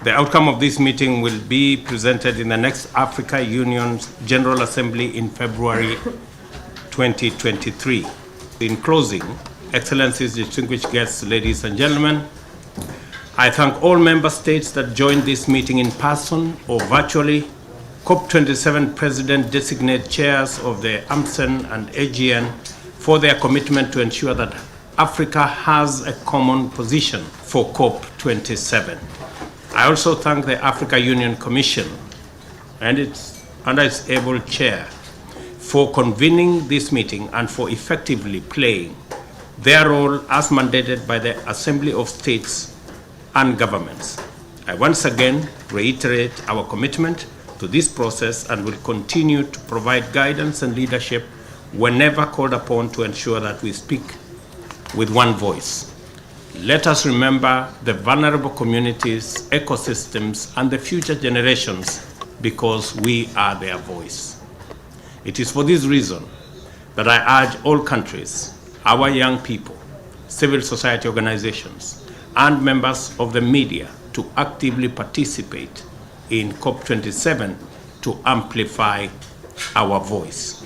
The outcome of this meeting will be presented in the next Africa Union General Assembly in February 2023. In closing, Excellencies, distinguished guests, ladies and gentlemen, I thank all member states that joined this meeting in person or virtually, COP27 President-designate chairs of the AMCEN and AGN for their commitment to ensure that Africa has a common position for COP27. I also thank the Africa Union Commission and its able chair for convening this meeting and for effectively playing their role as mandated by the Assembly of States and Governments. I once again reiterate our commitment to this process and will continue to provide guidance and leadership whenever called upon to ensure that we speak with one voice. Let us remember the vulnerable communities, ecosystems, and the future generations because we are their voice. It is for this reason that I urge all countries, our young people, civil society organizations, and members of the media to actively participate in COP27 to amplify our voice.